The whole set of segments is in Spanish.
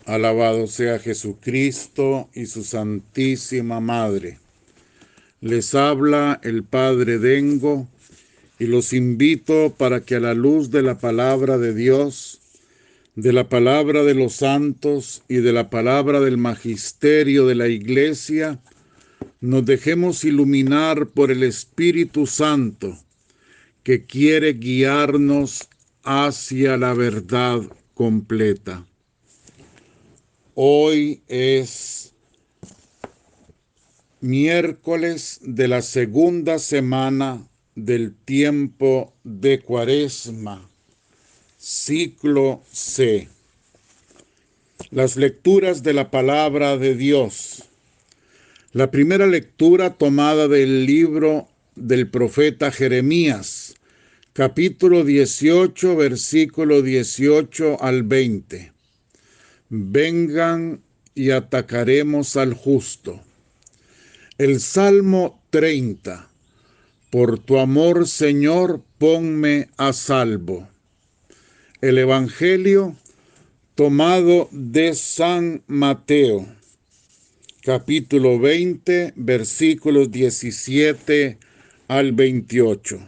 Alabado sea Jesucristo y su Santísima Madre. Les habla el Padre Dengo y los invito para que a la luz de la palabra de Dios, de la palabra de los santos y de la palabra del magisterio de la Iglesia, nos dejemos iluminar por el Espíritu Santo, que quiere guiarnos hacia la verdad completa. Hoy es miércoles de la segunda semana del tiempo de Cuaresma, ciclo C. Las lecturas de la palabra de Dios. La primera lectura tomada del libro del profeta Jeremías, capítulo 18, versículo 18 al 20. Vengan y atacaremos al justo. El Salmo 30. Por tu amor, Señor, ponme a salvo. El Evangelio tomado de San Mateo, capítulo 20, versículos 17 al 28.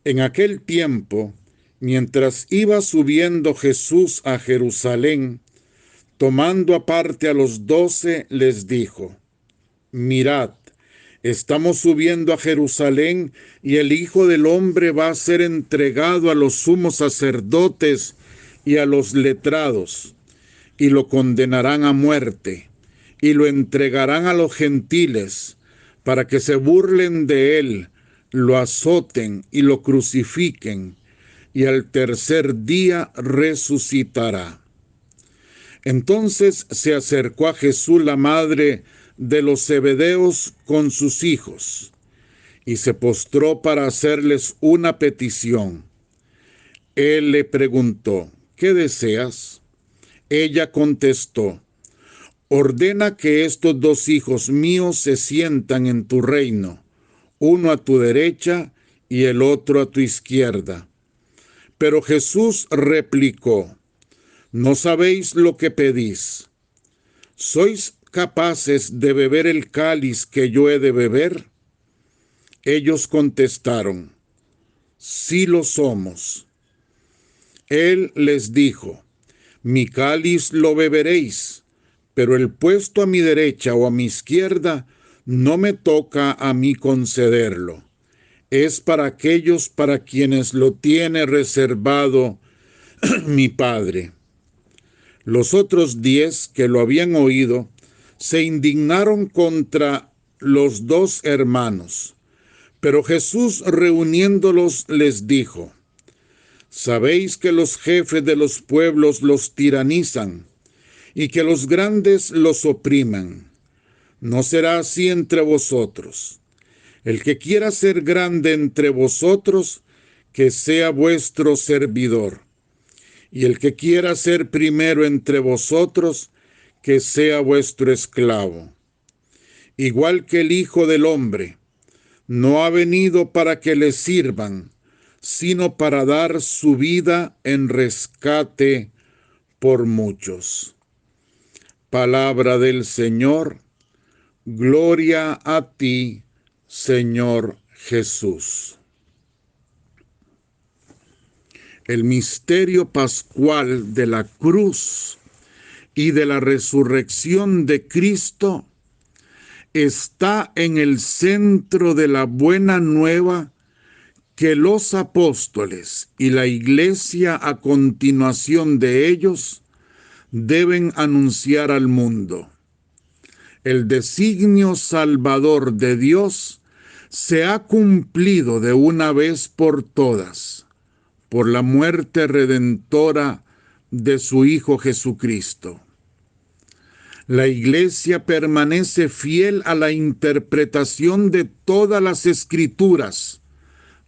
En aquel tiempo, mientras iba subiendo Jesús a Jerusalén, tomando aparte a los 12, les dijo: Mirad, estamos subiendo a Jerusalén, y el Hijo del Hombre va a ser entregado a los sumos sacerdotes y a los letrados, y lo condenarán a muerte, y lo entregarán a los gentiles, para que se burlen de él, lo azoten y lo crucifiquen, y al tercer día resucitará. Entonces se acercó a Jesús la madre de los Zebedeos con sus hijos, y se postró para hacerles una petición. Él le preguntó: ¿qué deseas? Ella contestó: ordena que estos 2 hijos míos se sientan en tu reino, uno a tu derecha y el otro a tu izquierda. Pero Jesús replicó: no sabéis lo que pedís. ¿Sois capaces de beber el cáliz que yo he de beber? Ellos contestaron: sí lo somos. Él les dijo: mi cáliz lo beberéis, pero el puesto a mi derecha o a mi izquierda no me toca a mí concederlo. Es para aquellos para quienes lo tiene reservado mi Padre. Los otros 10 que lo habían oído se indignaron contra los 2 hermanos. Pero Jesús, reuniéndolos, les dijo: sabéis que los jefes de los pueblos los tiranizan y que los grandes los opriman. No será así entre vosotros. El que quiera ser grande entre vosotros, que sea vuestro servidor. Y el que quiera ser primero entre vosotros, que sea vuestro esclavo. Igual que el Hijo del Hombre no ha venido para que le sirvan, sino para dar su vida en rescate por muchos. Palabra del Señor. Gloria a ti, Señor Jesús. El misterio pascual de la cruz y de la resurrección de Cristo está en el centro de la buena nueva que los apóstoles y la Iglesia a continuación de ellos deben anunciar al mundo. El designio salvador de Dios se ha cumplido de una vez por todas, por la muerte redentora de su Hijo Jesucristo. La Iglesia permanece fiel a la interpretación de todas las Escrituras,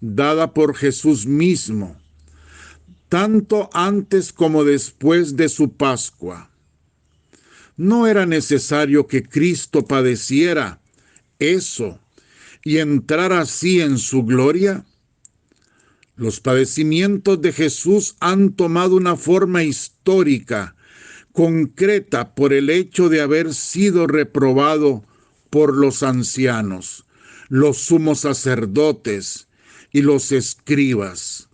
dada por Jesús mismo, tanto antes como después de su Pascua. ¿No era necesario que Cristo padeciera eso y entrar así en su gloria? Los padecimientos de Jesús han tomado una forma histórica concreta por el hecho de haber sido reprobado por los ancianos, los sumos sacerdotes y los escribas,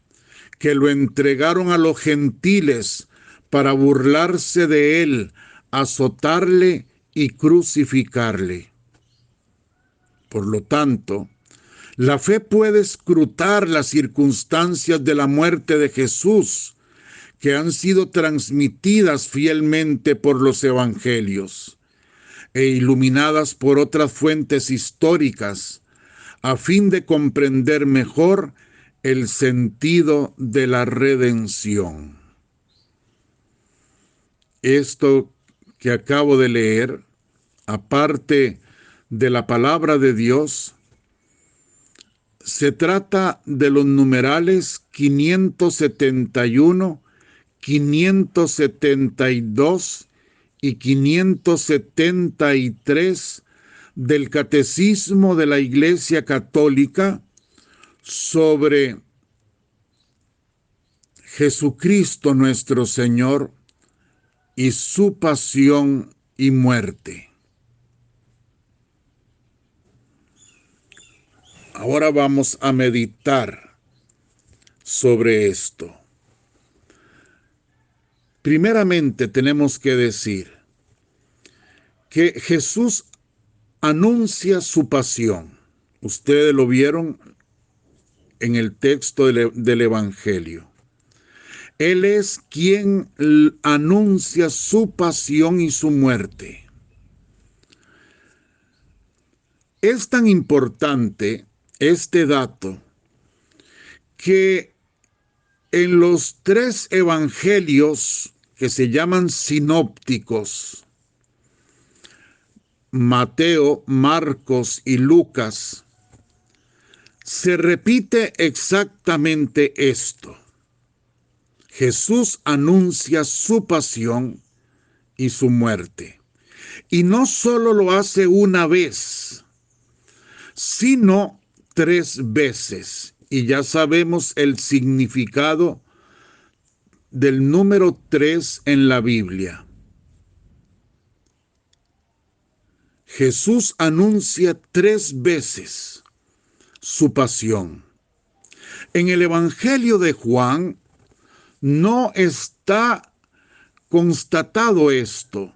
que lo entregaron a los gentiles para burlarse de él, azotarle y crucificarle. Por lo tanto, la fe puede escrutar las circunstancias de la muerte de Jesús, que han sido transmitidas fielmente por los evangelios e iluminadas por otras fuentes históricas, a fin de comprender mejor el sentido de la redención. Esto que acabo de leer, aparte de la palabra de Dios, se trata de los numerales 571, 572 y 573 del Catecismo de la Iglesia Católica sobre Jesucristo nuestro Señor y su pasión y muerte. Ahora vamos a meditar sobre esto. Primeramente tenemos que decir que Jesús anuncia su pasión. Ustedes lo vieron en el texto del Evangelio. Él es quien anuncia su pasión y su muerte. Es tan importante este dato que en los 3 evangelios que se llaman sinópticos, Mateo, Marcos y Lucas, se repite exactamente esto. Jesús anuncia su pasión y su muerte. Y no solo lo hace una vez, sino 3 veces. Y ya sabemos el significado del número 3 en la Biblia. Jesús anuncia 3 veces su pasión. En el Evangelio de Juan no está constatado esto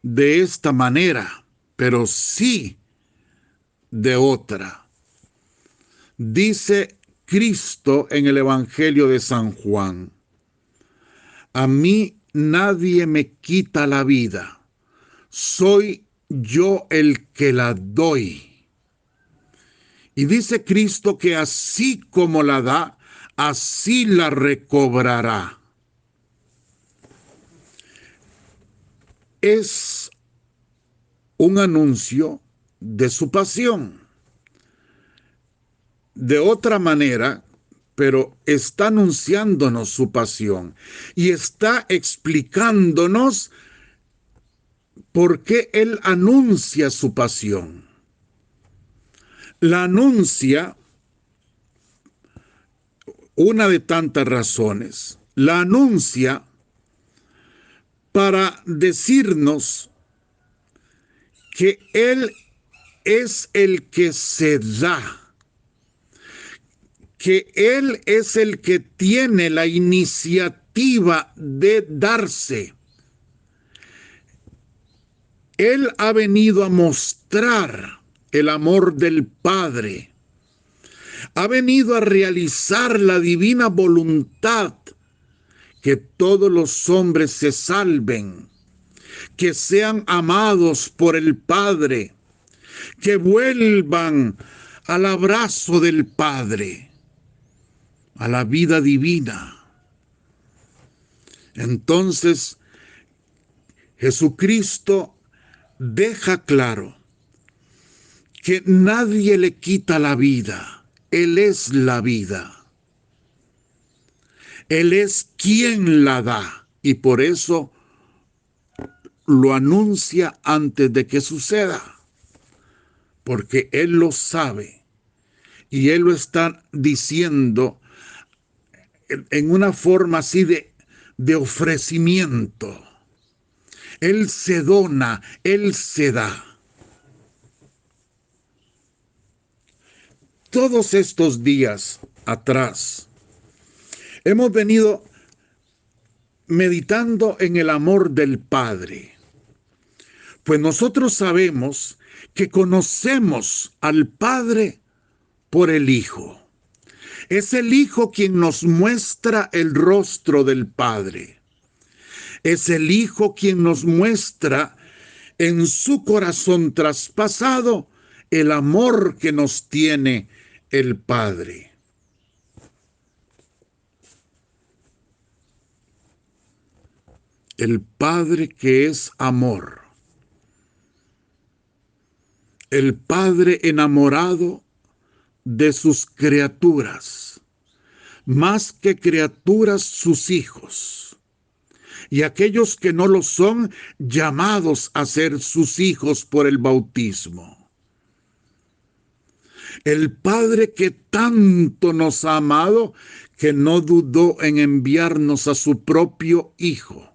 de esta manera, pero sí de otra. Dice Cristo en el Evangelio de San Juan: a mí nadie me quita la vida, soy yo el que la doy. Y dice Cristo que así como la da, así la recobrará. Es un anuncio de su pasión. De otra manera, pero está anunciándonos su pasión y está explicándonos por qué Él anuncia su pasión. La anuncia, una de tantas razones, la anuncia para decirnos que Él es el que se da, que Él es el que tiene la iniciativa de darse. Él ha venido a mostrar el amor del Padre. Ha venido a realizar la divina voluntad, que todos los hombres se salven, que sean amados por el Padre, que vuelvan al abrazo del Padre, a la vida divina. Entonces, Jesucristo deja claro que nadie le quita la vida. Él es la vida. Él es quien la da, y por eso lo anuncia antes de que suceda, porque Él lo sabe y Él lo está diciendo en una forma así de ofrecimiento. Él se dona, Él se da. Todos estos días atrás hemos venido meditando en el amor del Padre, pues nosotros sabemos que conocemos al Padre por el Hijo. Es el Hijo quien nos muestra el rostro del Padre. Es el Hijo quien nos muestra en su corazón traspasado el amor que nos tiene el Padre. El Padre que es amor. El Padre enamorado de sus criaturas, más que criaturas sus hijos, y aquellos que no lo son, llamados a ser sus hijos por el bautismo. El Padre que tanto nos ha amado, que no dudó en enviarnos a su propio Hijo,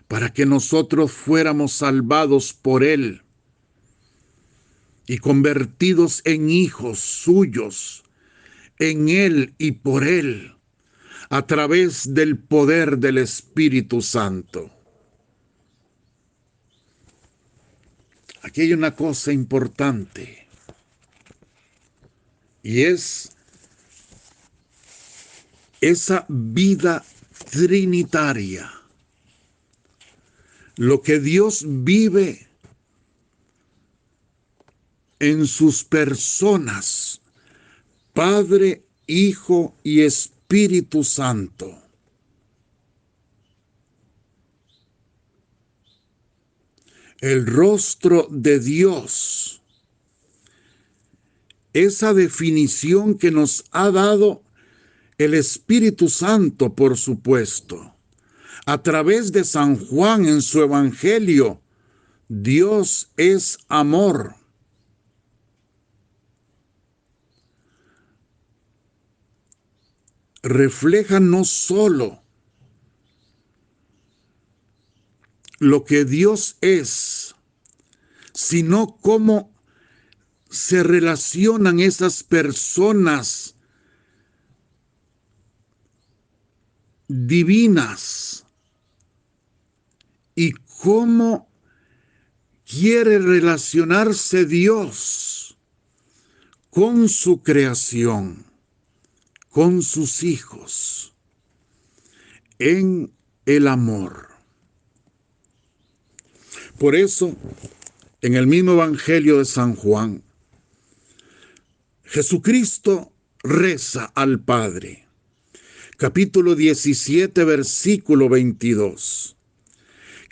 para que nosotros fuéramos salvados por Él y convertidos en hijos suyos, en Él y por Él, a través del poder del Espíritu Santo. Aquí hay una cosa importante, y es esa vida trinitaria. Lo que Dios vive en sus personas, Padre, Hijo y Espíritu Santo. El rostro de Dios, esa definición que nos ha dado el Espíritu Santo, por supuesto, a través de San Juan en su Evangelio. Dios es amor. Refleja no solo lo que Dios es, sino cómo se relacionan esas personas divinas y cómo quiere relacionarse Dios con su creación, con sus hijos, en el amor. Por eso, en el mismo Evangelio de San Juan, Jesucristo reza al Padre. Capítulo 17, versículo 22.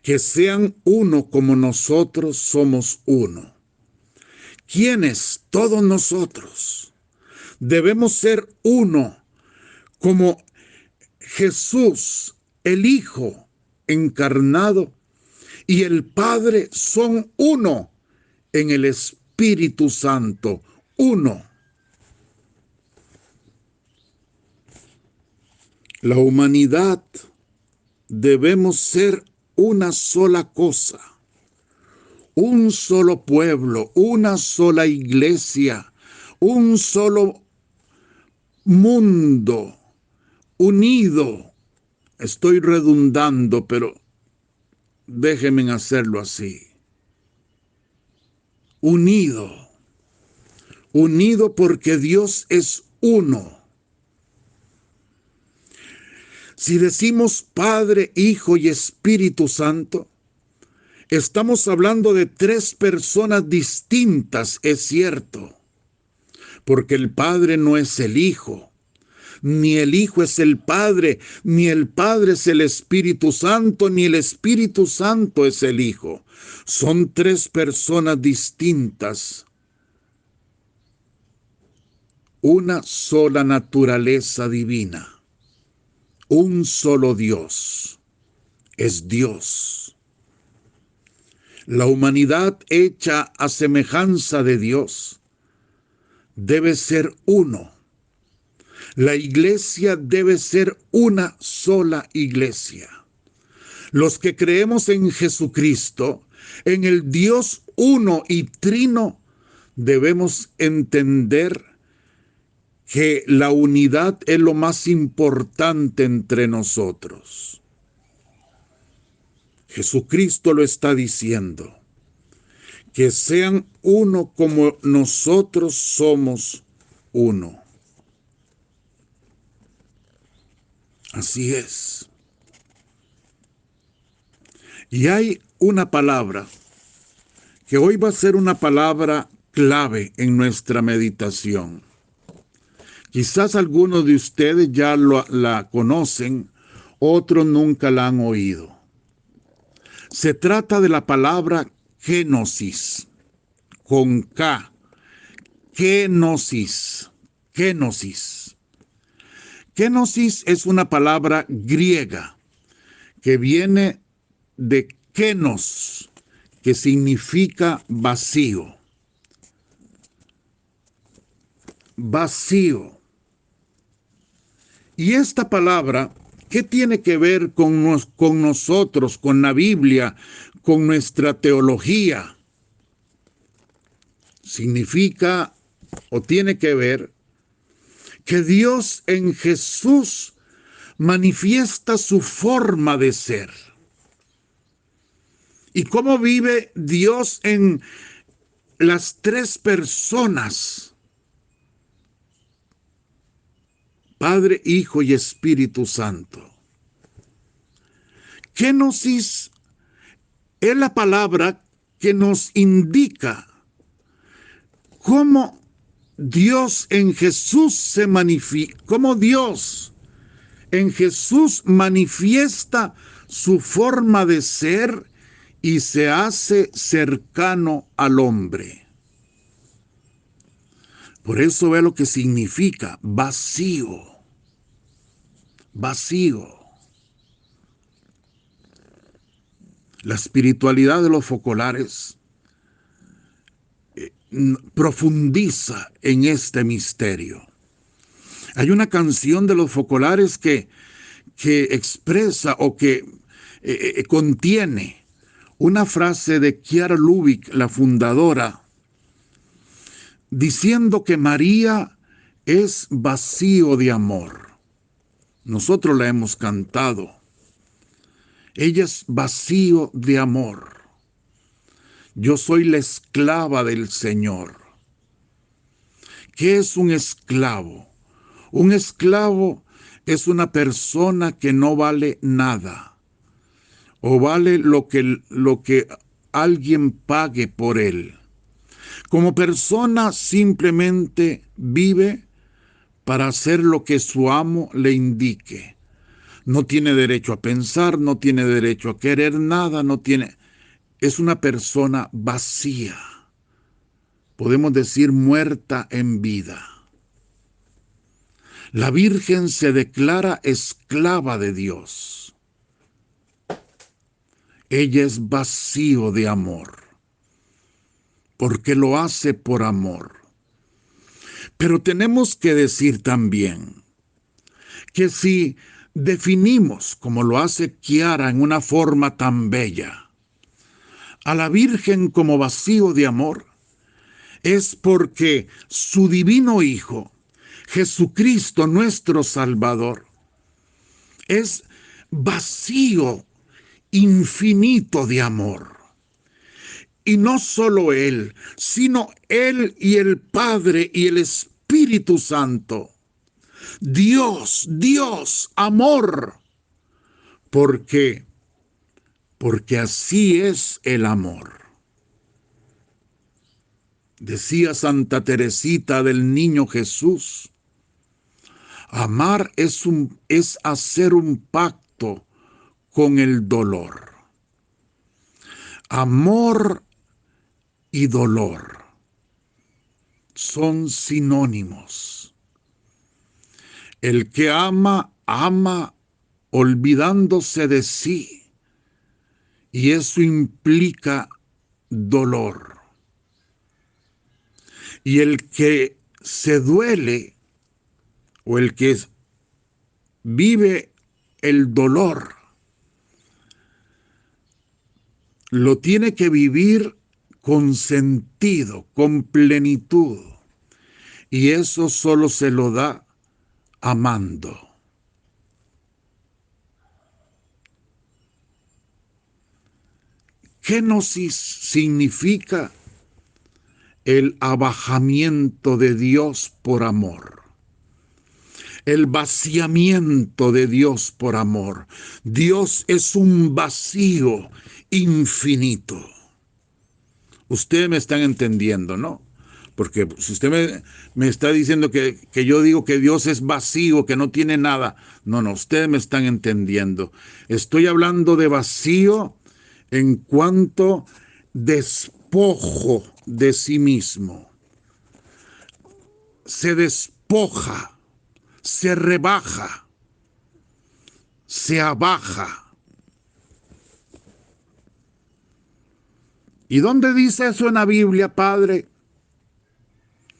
Que sean uno como nosotros somos uno. ¿Quiénes? Todos nosotros. Debemos ser uno como Jesús, el Hijo encarnado, y el Padre son uno en el Espíritu Santo. Uno. La humanidad debemos ser una sola cosa, un solo pueblo, una sola iglesia, un solo mundo, unido. Estoy redundando, pero déjenme hacerlo así. Unido. Unido porque Dios es uno. Si decimos Padre, Hijo y Espíritu Santo, estamos hablando de tres personas distintas, es cierto, porque el Padre no es el Hijo, ni el Hijo es el Padre, ni el Padre es el Espíritu Santo, ni el Espíritu Santo es el Hijo. Son tres personas distintas, una sola naturaleza divina. Un solo Dios, es Dios. La humanidad hecha a semejanza de Dios debe ser uno. La iglesia debe ser una sola iglesia. Los que creemos en Jesucristo, en el Dios uno y trino, debemos entender que la unidad es lo más importante entre nosotros. Jesucristo lo está diciendo, que sean uno como nosotros somos uno. Así es. Y hay una palabra que hoy va a ser una palabra clave en nuestra meditación. Quizás algunos de ustedes ya la conocen, otros nunca la han oído. Se trata de la palabra kenosis, con K. Kenosis. Kenosis. Kenosis es una palabra griega que viene de kenos, que significa vacío. Vacío. Y esta palabra, ¿qué tiene que ver con nosotros, con la Biblia, con nuestra teología? Significa o tiene que ver que Dios en Jesús manifiesta su forma de ser. ¿Y cómo vive Dios en las tres personas? Padre, Hijo y Espíritu Santo. Kenosis es la palabra que nos indica cómo Dios en Jesús se manifiesta, cómo Dios en Jesús manifiesta su forma de ser y se hace cercano al hombre. Por eso ve lo que significa vacío. Vacío. La espiritualidad de los focolares profundiza en este misterio. Hay una canción de los focolares que expresa o que contiene una frase de Chiara Lubich, la fundadora, diciendo que María es vacío de amor. Nosotros la hemos cantado. Ella es vacío de amor. Yo soy la esclava del Señor. ¿Qué es un esclavo? Un esclavo es una persona que no vale nada, o vale lo que alguien pague por él. Como persona simplemente vive para hacer lo que su amo le indique. No tiene derecho a pensar, no tiene derecho a querer nada, es una persona vacía. Podemos decir muerta en vida. La Virgen se declara esclava de Dios. Ella es vacío de amor, porque lo hace por amor. Pero tenemos que decir también que si definimos, como lo hace Chiara en una forma tan bella, a la Virgen como vacío de amor, es porque su divino Hijo, Jesucristo nuestro Salvador, es vacío, infinito de amor. Y no solo Él, sino Él y el Padre y el Espíritu Santo. Dios, amor. ¿Por qué? Porque así es el amor. Decía Santa Teresita del Niño Jesús, amar es hacer un pacto con el dolor. Amor y dolor son sinónimos. El que ama, ama olvidándose de sí, y eso implica dolor. Y el que se duele o el que vive el dolor lo tiene que vivir con sentido, con plenitud. Y eso solo se lo da amando. ¿Qué gnosis significa? El abajamiento de Dios por amor. El vaciamiento de Dios por amor. Dios es un vacío infinito. Ustedes me están entendiendo, ¿no? Porque si usted me está diciendo que yo digo que Dios es vacío, que no tiene nada. No, ustedes me están entendiendo. Estoy hablando de vacío en cuanto despojo de sí mismo. Se despoja, se rebaja, se abaja. ¿Y dónde dice eso en la Biblia, Padre?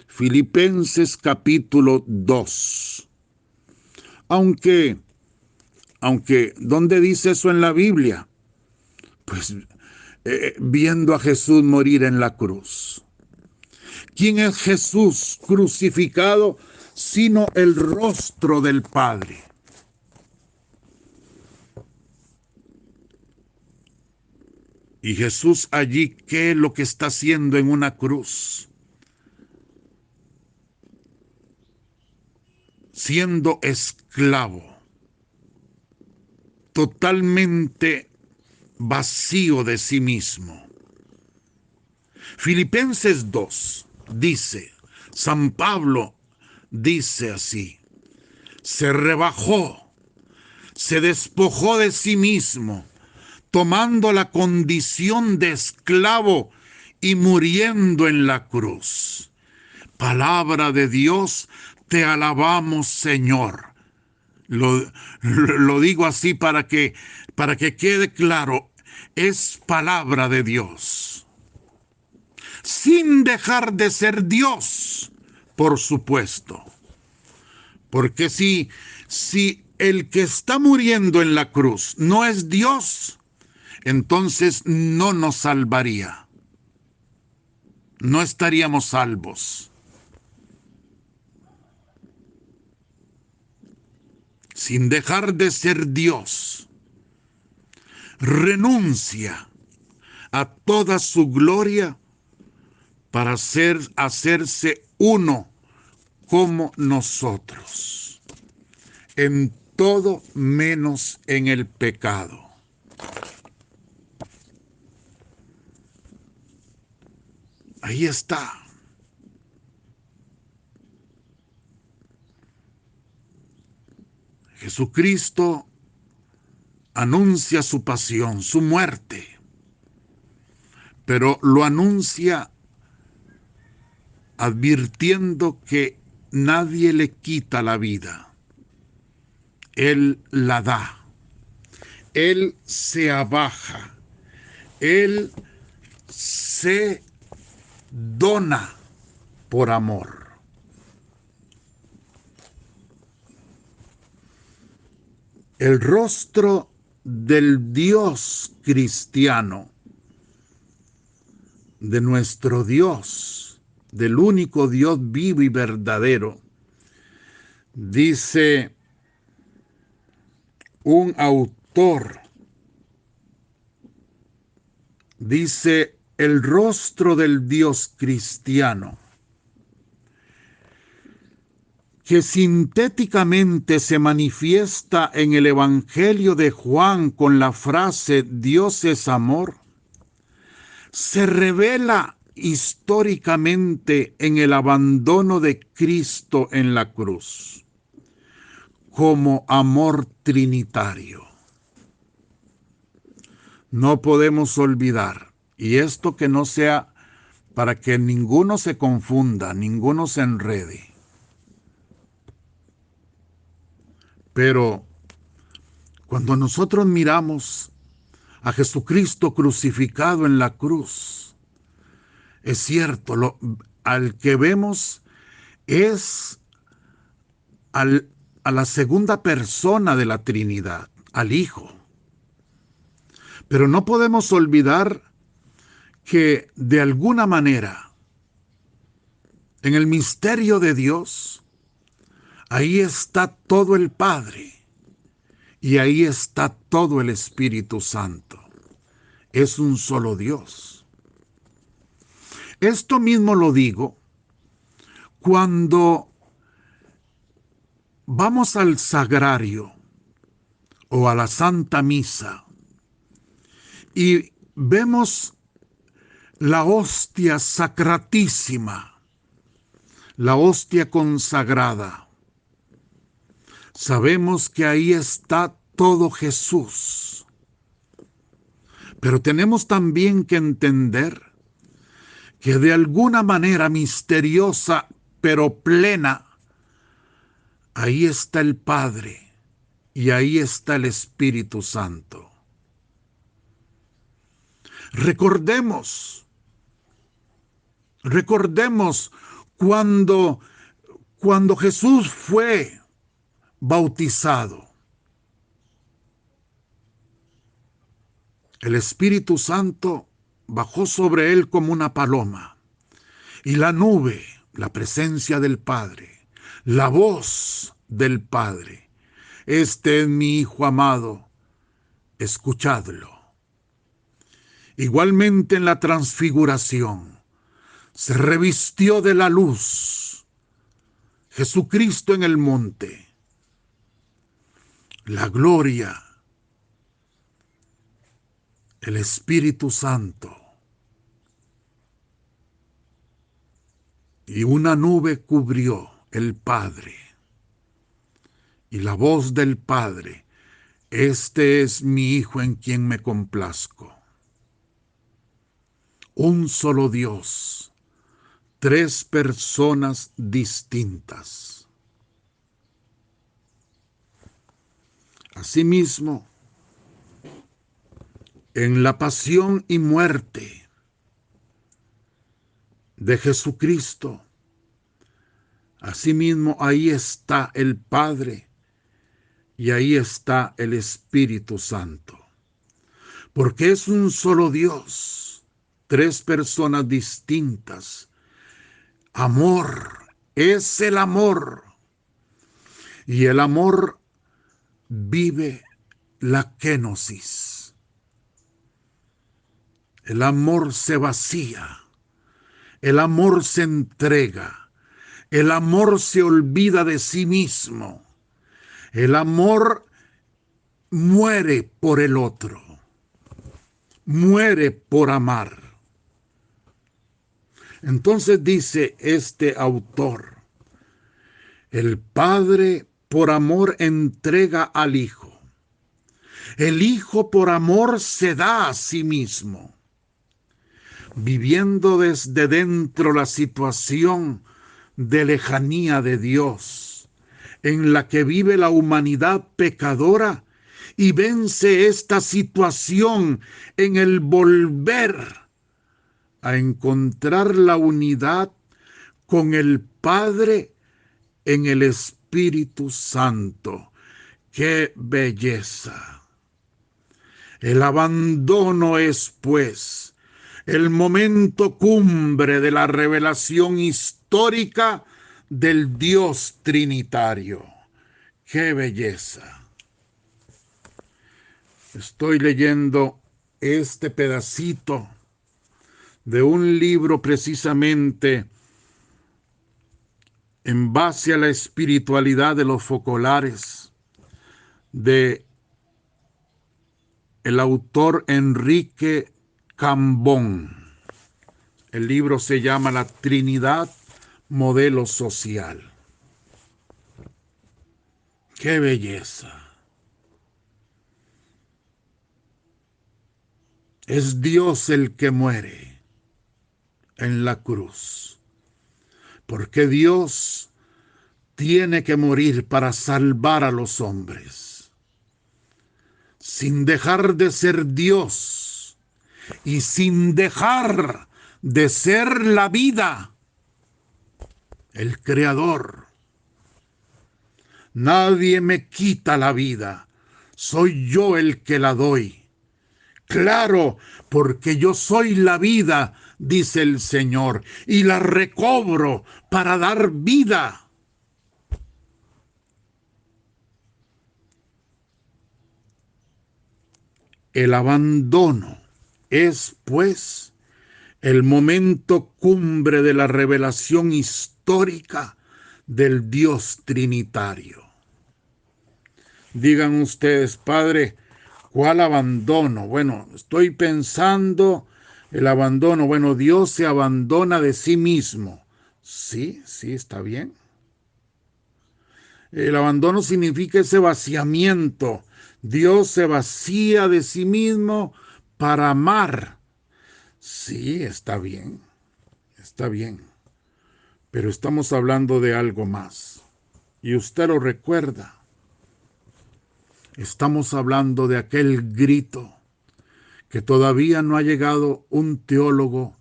Filipenses capítulo 2. Aunque, ¿dónde dice eso en la Biblia? Pues viendo a Jesús morir en la cruz. ¿Quién es Jesús crucificado sino el rostro del Padre? Y Jesús allí, ¿qué es lo que está haciendo en una cruz? Siendo esclavo, totalmente vacío de sí mismo. Filipenses 2 dice, San Pablo dice así, se rebajó, se despojó de sí mismo, tomando la condición de esclavo y muriendo en la cruz. Palabra de Dios, te alabamos, Señor. Lo digo así para que quede claro, es palabra de Dios. Sin dejar de ser Dios, por supuesto. Porque si el que está muriendo en la cruz no es Dios, entonces no nos salvaría. No estaríamos salvos. Sin dejar de ser Dios, renuncia a toda su gloria para hacerse uno como nosotros, en todo menos en el pecado. Ahí está. Jesucristo anuncia su pasión, su muerte, pero lo anuncia advirtiendo que nadie le quita la vida. Él la da. Él se abaja. Él se dona por amor. El rostro del Dios cristiano, de nuestro Dios, del único Dios vivo y verdadero, dice un autor, dice el rostro del Dios cristiano, que sintéticamente se manifiesta en el Evangelio de Juan con la frase Dios es amor, se revela históricamente en el abandono de Cristo en la cruz, como amor trinitario. No podemos olvidar, y esto que no sea para que ninguno se confunda, ninguno se enrede, pero cuando nosotros miramos a Jesucristo crucificado en la cruz, es cierto, al que vemos es a la segunda persona de la Trinidad, al Hijo. Pero no podemos olvidar que de alguna manera, en el misterio de Dios, ahí está todo el Padre y ahí está todo el Espíritu Santo. Es un solo Dios. Esto mismo lo digo cuando vamos al sagrario o a la Santa Misa y vemos la hostia sacratísima, la hostia consagrada. Sabemos que ahí está todo Jesús. Pero tenemos también que entender que de alguna manera misteriosa, pero plena, ahí está el Padre y ahí está el Espíritu Santo. Recordemos cuando Jesús fue bautizado. El Espíritu Santo bajó sobre él como una paloma, y la nube, la presencia del Padre, la voz del Padre. Este es mi Hijo amado, escuchadlo. Igualmente en la transfiguración, se revistió de la luz Jesucristo en el monte. La gloria, el Espíritu Santo y una nube cubrió el Padre. Y la voz del Padre: este es mi Hijo en quien me complazco. Un solo Dios, tres personas distintas. Asimismo, en la pasión y muerte de Jesucristo, asimismo ahí está el Padre y ahí está el Espíritu Santo. Porque es un solo Dios, tres personas distintas. Amor, es el amor. Y el amor vive la kenosis. El amor se vacía. El amor se entrega. El amor se olvida de sí mismo. El amor muere por el otro. Muere por amar. Entonces dice este autor: el Padre por amor entrega al Hijo. El Hijo por amor se da a sí mismo. Viviendo desde dentro la situación de lejanía de Dios, en la que vive la humanidad pecadora, y vence esta situación en el volver a encontrar la unidad con el Padre en el Espíritu Santo. ¡Qué belleza! El abandono es, pues, el momento cumbre de la revelación histórica del Dios trinitario. ¡Qué belleza! Estoy leyendo este pedacito de un libro precisamente en base a la espiritualidad de los focolares, de el autor Enrique Cambón. El libro se llama La Trinidad, modelo social. ¡Qué belleza! Es Dios el que muere en la cruz, porque Dios tiene que morir para salvar a los hombres, sin dejar de ser Dios y sin dejar de ser la vida, el Creador. Nadie me quita la vida, soy yo el que la doy. Claro, porque yo soy la vida, dice el Señor, y la recobro para dar vida. El abandono es, pues, el momento cumbre de la revelación histórica del Dios Trinitario. Digan ustedes, Padre, ¿cuál abandono? Bueno, estoy pensando el abandono. Bueno, Dios se abandona de sí mismo. Sí, sí, está bien. El abandono significa ese vaciamiento. Dios se vacía de sí mismo para amar. Sí, está bien, está bien. Pero estamos hablando de algo más. Y usted lo recuerda. Estamos hablando de aquel grito que todavía no ha llegado un teólogo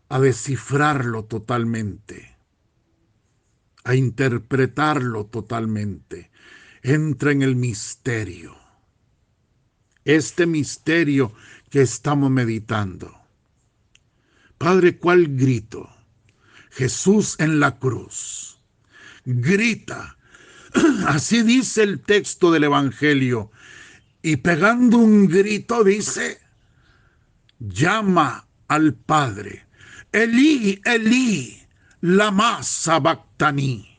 a descifrarlo totalmente, a interpretarlo totalmente. Entra en el misterio. Este misterio que estamos meditando. Padre, ¿cuál grito? Jesús en la cruz. Grita. Así dice el texto del Evangelio. Y pegando un grito dice, llama al Padre. Elí, Elí, lama sabactani.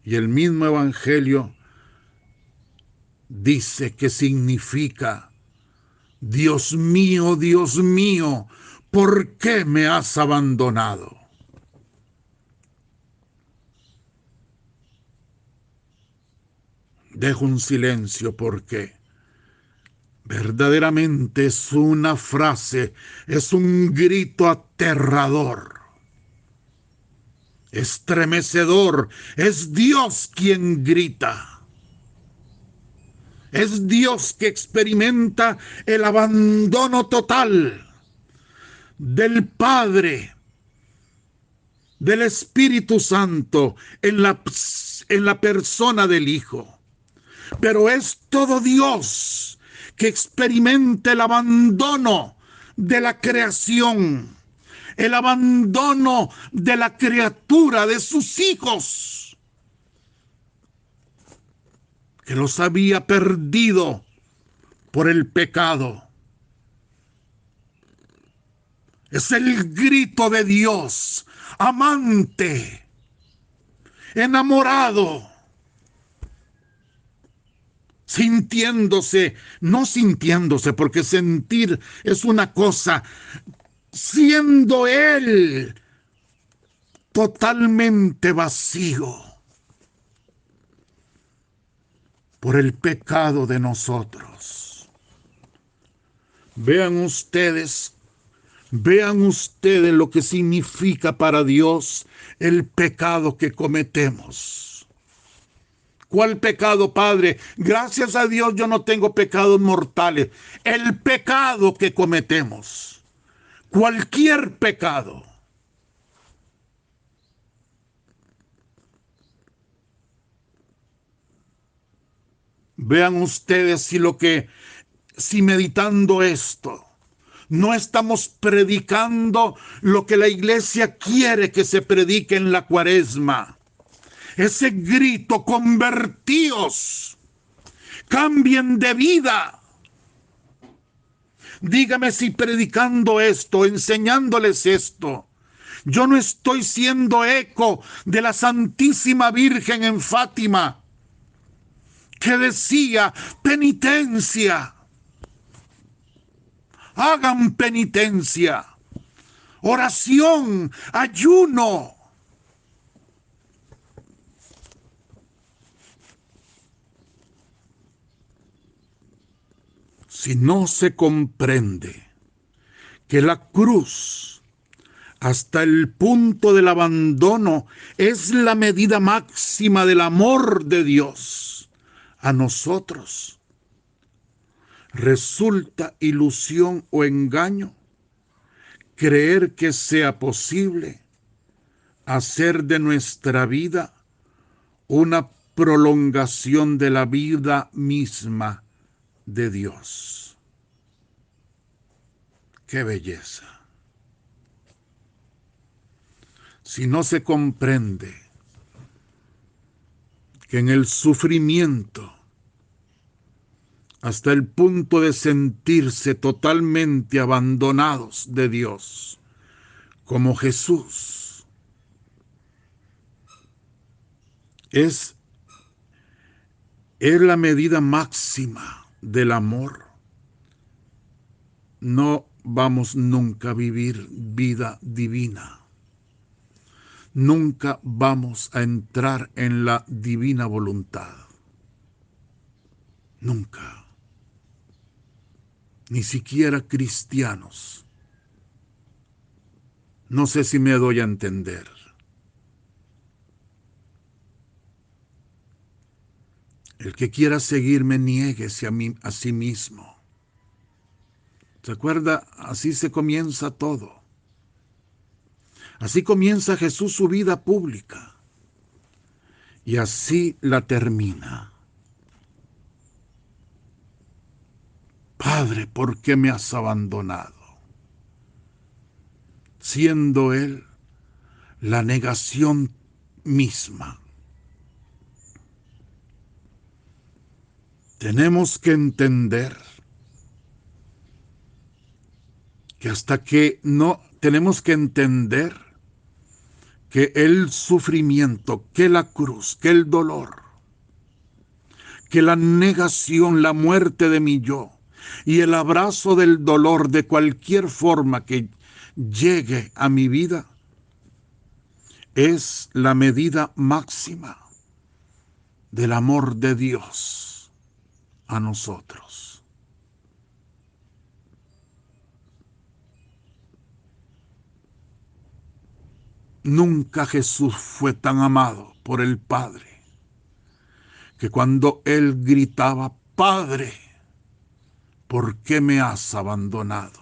Y el mismo Evangelio dice que significa, Dios mío, ¿por qué me has abandonado? Dejo un silencio porque verdaderamente es una frase, es un grito aterrador, estremecedor. Es Dios quien grita. Es Dios que experimenta el abandono total del Padre, del Espíritu Santo en la persona del Hijo. Pero es todo Dios que experimenta el abandono de la creación, el abandono de la criatura, de sus hijos, que los había perdido por el pecado. Es el grito de Dios, amante, enamorado, no sintiéndose, porque sentir es una cosa, siendo Él totalmente vacío por el pecado de nosotros. Vean ustedes lo que significa para Dios el pecado que cometemos. ¿Cuál pecado, Padre? Gracias a Dios yo no tengo pecados mortales. El pecado que cometemos. Cualquier pecado. Vean ustedes si meditando esto, no estamos predicando lo que la iglesia quiere que se predique en la Cuaresma. Ese grito, convertíos, cambien de vida. Dígame si predicando esto, enseñándoles esto, yo no estoy siendo eco de la Santísima Virgen en Fátima, que decía, penitencia, hagan penitencia, oración, ayuno. Si no se comprende que la cruz, hasta el punto del abandono, es la medida máxima del amor de Dios a nosotros, resulta ilusión o engaño creer que sea posible hacer de nuestra vida una prolongación de la vida misma de Dios. ¡Qué belleza! Si no se comprende que en el sufrimiento, hasta el punto de sentirse totalmente abandonados de Dios, como Jesús, es la medida máxima del amor, no vamos nunca a vivir vida divina. Nunca vamos a entrar en la divina voluntad. Nunca. Ni siquiera cristianos. No sé si me doy a entender. El que quiera seguirme, niéguese a sí mismo. ¿Se acuerda? Así se comienza todo. Así comienza Jesús su vida pública. Y así la termina. Padre, ¿por qué me has abandonado? Siendo Él la negación misma. Tenemos que entender que hasta que no tenemos que entender que el sufrimiento, que la cruz, que el dolor, que la negación, la muerte de mi yo y el abrazo del dolor de cualquier forma que llegue a mi vida es la medida máxima del amor de Dios a nosotros. Nunca Jesús fue tan amado por el Padre que cuando Él gritaba, Padre, ¿por qué me has abandonado?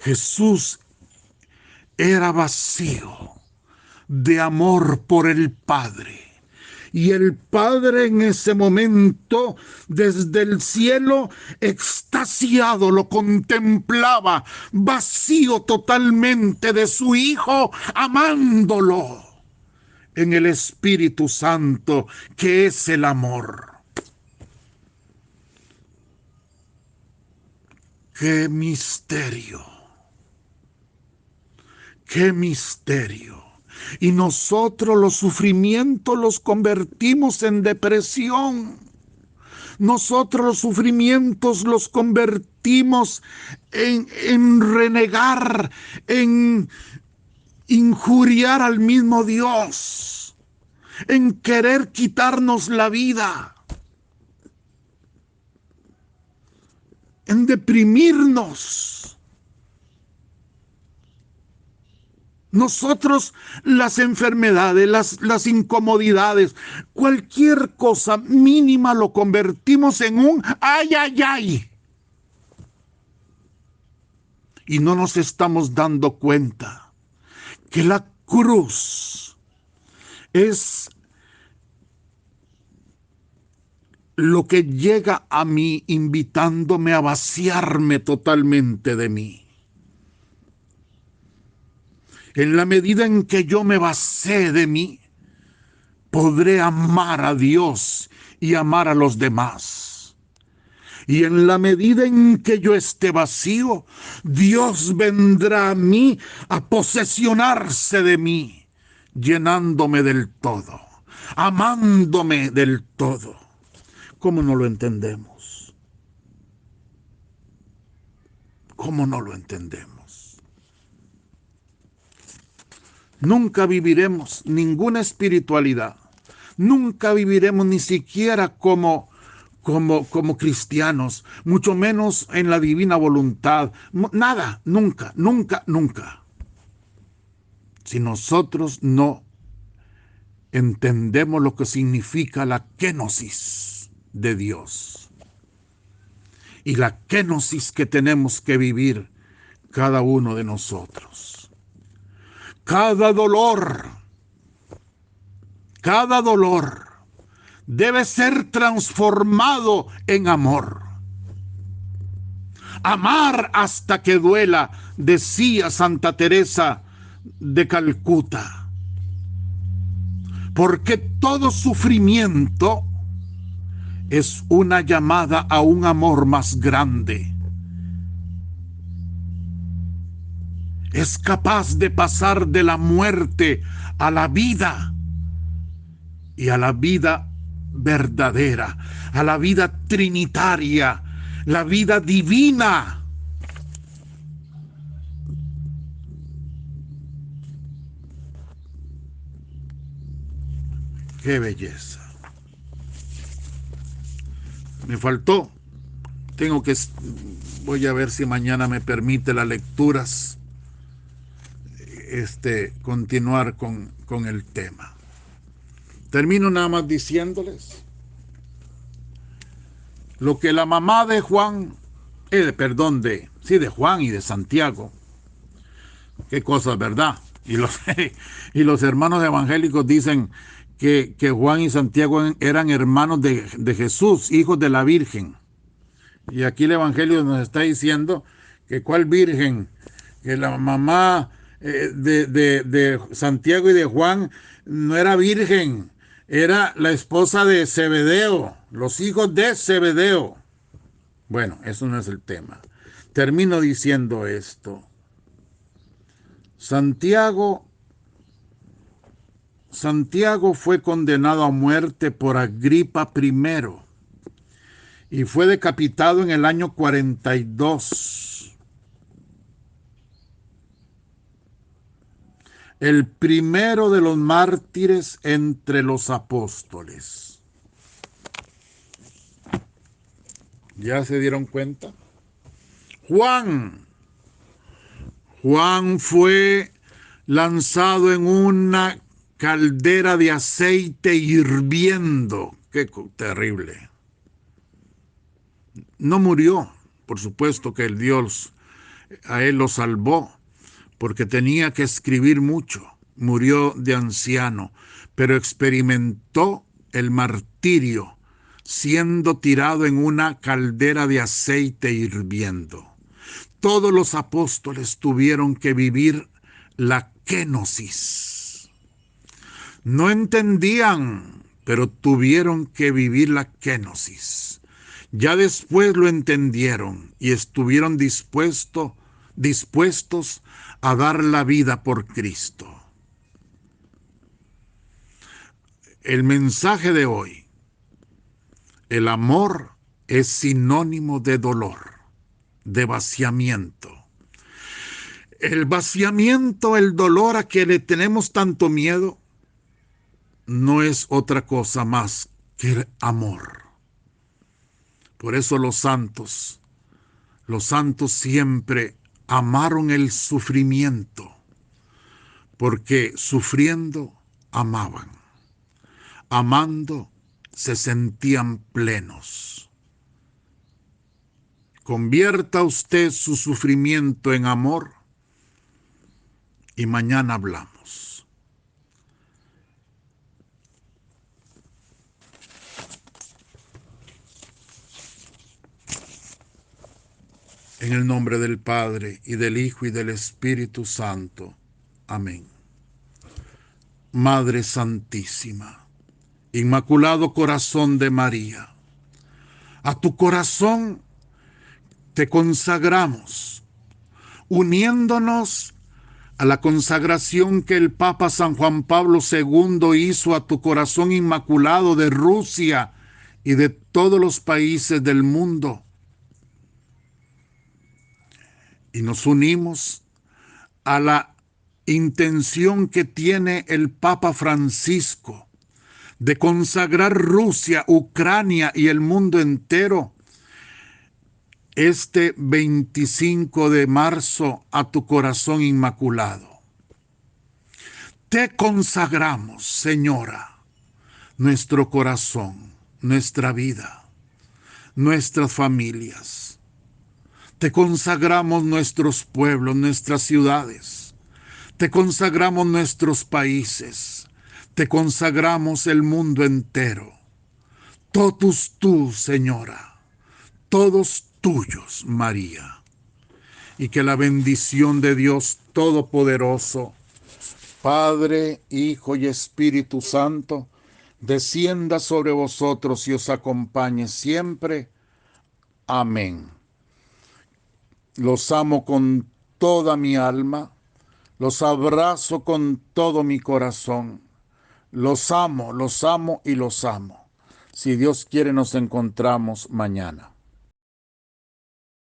Jesús era vacío de amor por el Padre. Y el Padre en ese momento, desde el cielo, extasiado, lo contemplaba, vacío totalmente de su Hijo, amándolo en el Espíritu Santo, que es el amor. ¡Qué misterio! ¡Qué misterio! Y nosotros los sufrimientos los convertimos en depresión. Nosotros los sufrimientos los convertimos en renegar, en injuriar al mismo Dios, en querer quitarnos la vida, en deprimirnos. Nosotros las enfermedades, las incomodidades, cualquier cosa mínima lo convertimos en un ay, ay, ay. Y no nos estamos dando cuenta que la cruz es lo que llega a mí invitándome a vaciarme totalmente de mí. En la medida en que yo me vacíe de mí, podré amar a Dios y amar a los demás. Y en la medida en que yo esté vacío, Dios vendrá a mí a posesionarse de mí, llenándome del todo, amándome del todo. ¿Cómo no lo entendemos? ¿Cómo no lo entendemos? Nunca viviremos ninguna espiritualidad. Nunca viviremos ni siquiera como cristianos, mucho menos en la divina voluntad. Nada, nunca, nunca, nunca. Si nosotros no entendemos lo que significa la kenosis de Dios y la kenosis que tenemos que vivir cada uno de nosotros. Cada dolor debe ser transformado en amor. Amar hasta que duela, decía Santa Teresa de Calcuta. Porque todo sufrimiento es una llamada a un amor más grande. Es capaz de pasar de la muerte a la vida, y a la vida verdadera, a la vida trinitaria, la vida divina. ¡Qué belleza! Me faltó. Voy a ver si mañana me permite las lecturas, continuar con el tema. Termino nada más diciéndoles lo que la mamá de Juan, de Juan y de Santiago. Qué cosas, ¿verdad? Y los hermanos evangélicos dicen que Juan y Santiago eran hermanos de Jesús, hijos de la Virgen. Y aquí el Evangelio nos está diciendo que cuál virgen, que la mamá de Santiago y de Juan no era virgen, era la esposa de Zebedeo, los hijos de Zebedeo. Bueno, eso no es el tema. Termino diciendo esto. Santiago fue condenado a muerte por Agripa I y fue decapitado en el año 42. El primero de los mártires entre los apóstoles. ¿Ya se dieron cuenta? Juan fue lanzado en una caldera de aceite hirviendo. ¡Qué terrible! No murió, por supuesto que el Dios a él lo salvó, porque tenía que escribir mucho. Murió de anciano, pero experimentó el martirio siendo tirado en una caldera de aceite hirviendo. Todos los apóstoles tuvieron que vivir la kénosis. No entendían, pero tuvieron que vivir la kénosis. Ya después lo entendieron y estuvieron dispuestos a dar la vida por Cristo. El mensaje de hoy: el amor es sinónimo de dolor, de vaciamiento. El vaciamiento, el dolor a que le tenemos tanto miedo, no es otra cosa más que el amor. Por eso los santos siempre amaron el sufrimiento, porque sufriendo amaban, amando se sentían plenos. Convierta usted su sufrimiento en amor y mañana hablamos. En el nombre del Padre, y del Hijo, y del Espíritu Santo. Amén. Madre Santísima, Inmaculado Corazón de María, a tu corazón te consagramos, uniéndonos a la consagración que el Papa San Juan Pablo II hizo a tu corazón inmaculado de Rusia y de todos los países del mundo. Y nos unimos a la intención que tiene el Papa Francisco de consagrar Rusia, Ucrania y el mundo entero este 25 de marzo a tu corazón inmaculado. Te consagramos, Señora, nuestro corazón, nuestra vida, nuestras familias. Te consagramos nuestros pueblos, nuestras ciudades. Te consagramos nuestros países. Te consagramos el mundo entero. Totus tú, Señora, todos tuyos, María. Y que la bendición de Dios Todopoderoso, Padre, Hijo y Espíritu Santo, descienda sobre vosotros y os acompañe siempre. Amén. Los amo con toda mi alma, los abrazo con todo mi corazón. Los amo y los amo. Si Dios quiere, nos encontramos mañana.